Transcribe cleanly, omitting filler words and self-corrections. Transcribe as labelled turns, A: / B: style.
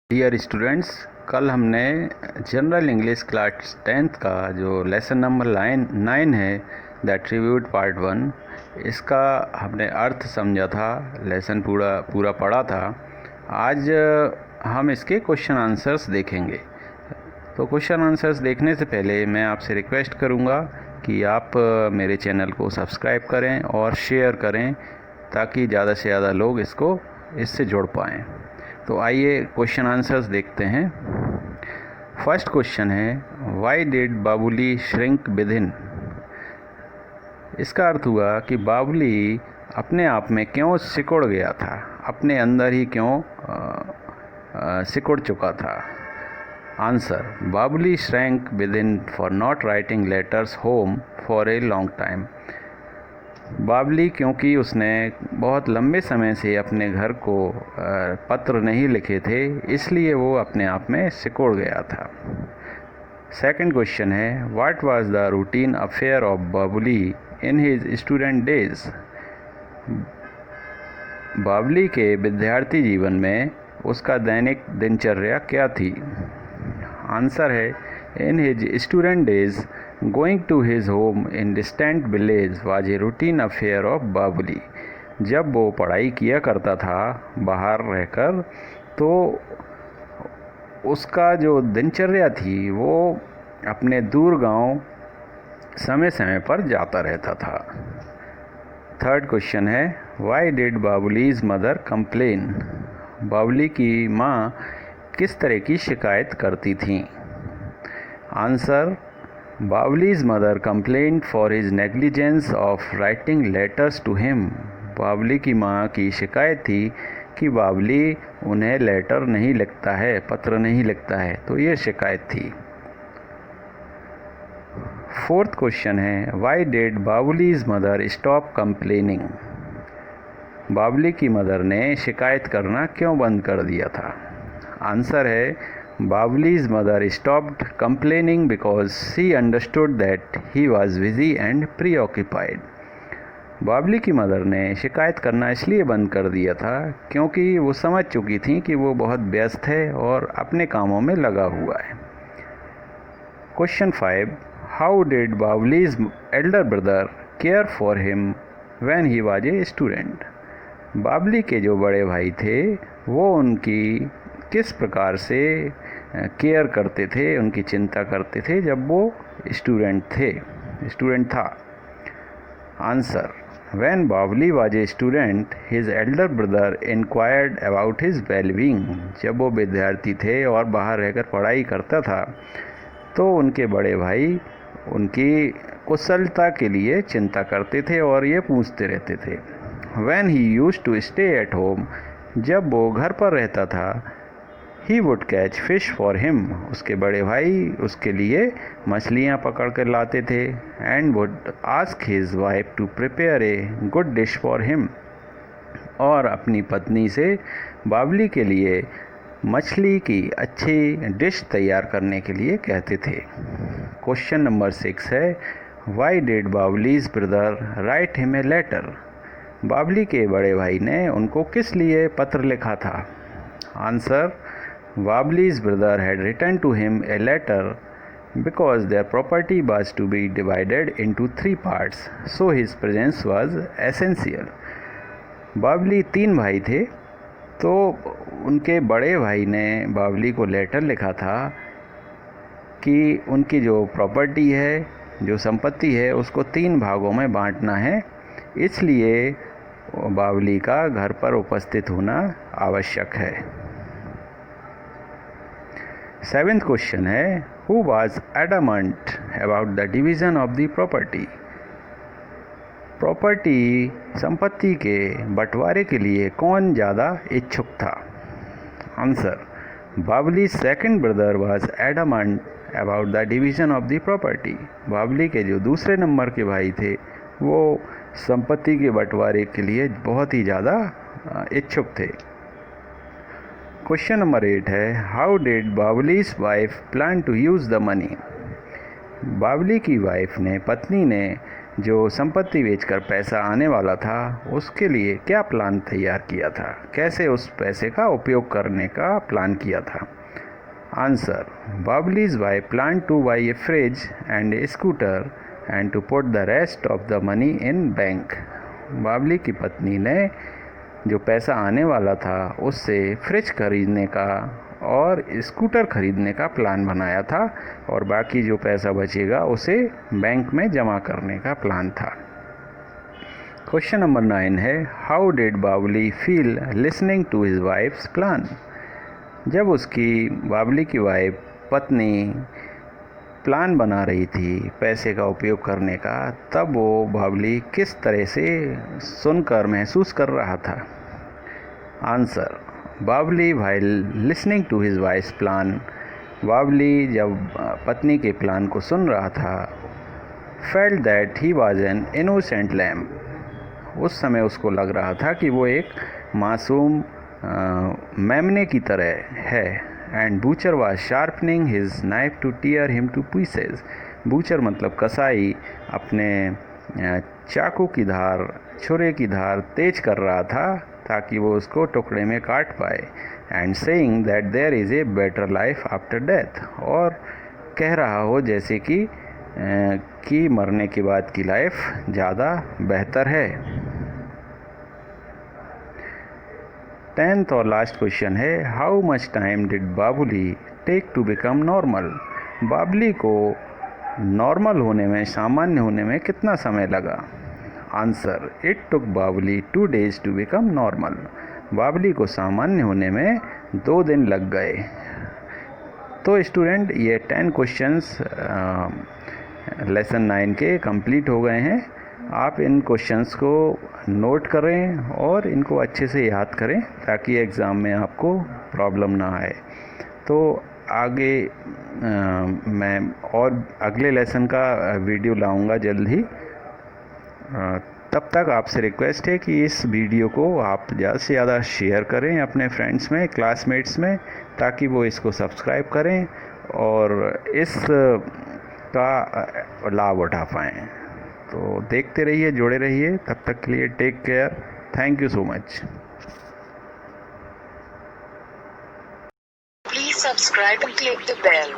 A: Dear students, कल हमने general English class 10th का जो लेसन नंबर 9 है द ट्रिब्यूट पार्ट 1, इसका हमने अर्थ समझा था। लेसन पूरा पढ़ा था। आज हम इसके क्वेश्चन आंसर्स देखेंगे। तो क्वेश्चन आंसर्स देखने से पहले मैं आपसे रिक्वेस्ट करूंगा कि आप मेरे चैनल को सब्सक्राइब करें और शेयर करें ताकि ज़्यादा से ज़्यादा लोग इससे जुड़ पाएँ। तो आइए क्वेश्चन आंसर्स देखते हैं। फर्स्ट क्वेश्चन है, why did Babuli shrink with in. इसका अर्थ हुआ कि बाबुली अपने आप में क्यों सिकुड़ गया था, अपने अंदर ही क्यों सिकुड़ चुका था। Answer, Babuli shrank within for not writing letters home for a long time. Babli क्योंकि उसने बहुत लंबे समय से अपने घर को पत्र नहीं लिखे थे, इसलिए वो अपने आप में सिकुड़ गया था। सेकंड क्वेश्चन है, what was the routine affair of Babli in his student days. Babli के विद्यार्थी जीवन में उसका दैनिक दिनचर्या क्या थी। आंसर है, in his student days going to his home in distant village was a routine affair of Babuli. जब वो पढ़ाई किया करता था बाहर रहकर, तो उसका जो दिनचर्या थी वो अपने दूर गांव समय समय पर जाता रहता था। थर्ड क्वेश्चन है, why did Babuli's mother complain. Babuli की माँ किस तरह की शिकायत करती थी। Answer, Babli's mother complained for his negligence of writing letters to him। Babli की माँ की शिकायत थी कि बाबली उन्हें लेटर नहीं लिखता है, पत्र नहीं लिखता है, तो ये शिकायत थी। फोर्थ क्वेश्चन है, why did Babli's mother stop complaining. Babli की मदर ने शिकायत करना क्यों बंद कर दिया था। आंसर है, Babuli's mother stopped complaining because she understood that he was busy and preoccupied। Babli की मदर ने शिकायत करना इसलिए बंद कर दिया था क्योंकि वो समझ चुकी थी कि वो बहुत व्यस्त है और अपने कामों में लगा हुआ है। Question 5, how did Babli's elder brother care for him when he was a student. Babli के जो बड़े भाई थे वो उनकी किस प्रकार से केयर करते थे, उनकी चिंता करते थे जब वो स्टूडेंट था। Answer, when Babli was a student his elder brother inquired about his wellbeing. जब वो विद्यार्थी थे और बाहर रहकर पढ़ाई करता था तो उनके बड़े भाई उनकी कुशलता के लिए चिंता करते थे और ये पूछते रहते थे। When he used to stay at home, जब वो घर पर रहता था, he would catch fish for him. उसके बड़े भाई उसके लिए मछलियाँ पकड़ कर लाते थे। And would ask his wife to prepare a good dish for him. और अपनी पत्नी से बाबली के लिए मछली की अच्छी डिश तैयार करने के लिए कहते थे। क्वेश्चन नंबर 6 है, why did Babli's brother write him a letter. Babli के बड़े भाई ने उनको किस लिए पत्र लिखा था। Answer, Babli's brother had written to him a letter because their property was to be divided into 3 parts, so his presence was essential। Babli 3 भाई थे, तो उनके बड़े भाई ने बाबली को लेटर लिखा था कि उनकी जो प्रॉपर्टी है, जो संपत्ति है, उसको 3 भागों में बांटना है, इसलिए बाबली का घर पर उपस्थित होना आवश्यक है। 7th क्वेश्चन है, who was adamant about the division of the property. Property संपत्ति के बंटवारे के लिए कौन ज़्यादा इच्छुक था। Answer, Babli second brother was adamant about the division of the property. बाबली के जो दूसरे नंबर के भाई थे वो संपत्ति के बंटवारे के लिए बहुत ही ज़्यादा इच्छुक थे। क्वेश्चन नंबर 8 है, how did Babli's wife plan to use the money. Babli की वाइफ ने, पत्नी ने जो संपत्ति बेचकर पैसा आने वाला था उसके लिए क्या प्लान तैयार किया था, कैसे उस पैसे का उपयोग करने का प्लान किया था। Answer, Bawli's wife plan to buy a fridge and a scooter and to put the rest of the money in bank. Bawli की पत्नी ने जो पैसा आने वाला था उससे फ्रिज खरीदने का और स्कूटर खरीदने का प्लान बनाया था और बाकी जो पैसा बचेगा उसे बैंक में जमा करने का प्लान था। क्वेश्चन नंबर 9 है, how did Bawali feel listening to his wife's plan. जब उसकी बावली की वाइफ पत्नी प्लान बना रही थी पैसे का उपयोग करने का, तब वो बावली किस तरह से सुनकर महसूस कर रहा था। Answer, Bawali while listening to his wife's plan, Bawali जब पत्नी के प्लान को सुन रहा था, felt that he was an innocent lamb, उस समय उसको लग रहा था कि वो एक मासूम मेमने की तरह है। And butcher was sharpening his knife to tear him to pieces, butcher मतलब कसाई अपने चाकू की धार, छुरे की धार तेज कर रहा था ताकि वो उसको टुकड़े में काट पाए। And saying that there is a better life after death, और कह रहा हो जैसे कि मरने के बाद की लाइफ ज़्यादा बेहतर है। 10th और लास्ट क्वेश्चन है, हाउ मच टाइम डिड बावली टेक टू बिकम नॉर्मल। बावली को नॉर्मल होने में, सामान्य होने में कितना समय लगा। आंसर, इट टुक बावली 2 days टू बिकम नॉर्मल, बावली को सामान्य होने में 2 दिन लग गए। तो स्टूडेंट, ये 10 क्वेश्चंस लेसन 9 के कंप्लीट हो गए हैं। आप इन क्वेश्चंस को नोट करें और इनको अच्छे से याद करें ताकि एग्ज़ाम में आपको प्रॉब्लम ना आए। तो आगे मैं और अगले लेसन का वीडियो लाऊंगा जल्द ही। तब तक आपसे रिक्वेस्ट है कि इस वीडियो को आप ज़्यादा से ज़्यादा शेयर करें अपने फ्रेंड्स में, क्लासमेट्स में, ताकि वो इसको सब्सक्राइब करें और इस का लाभ उठा पाएँ। तो देखते रहिए, जुड़े रहिए। तब तक के लिए take care. Thank you so much.
B: Please subscribe and click the bell.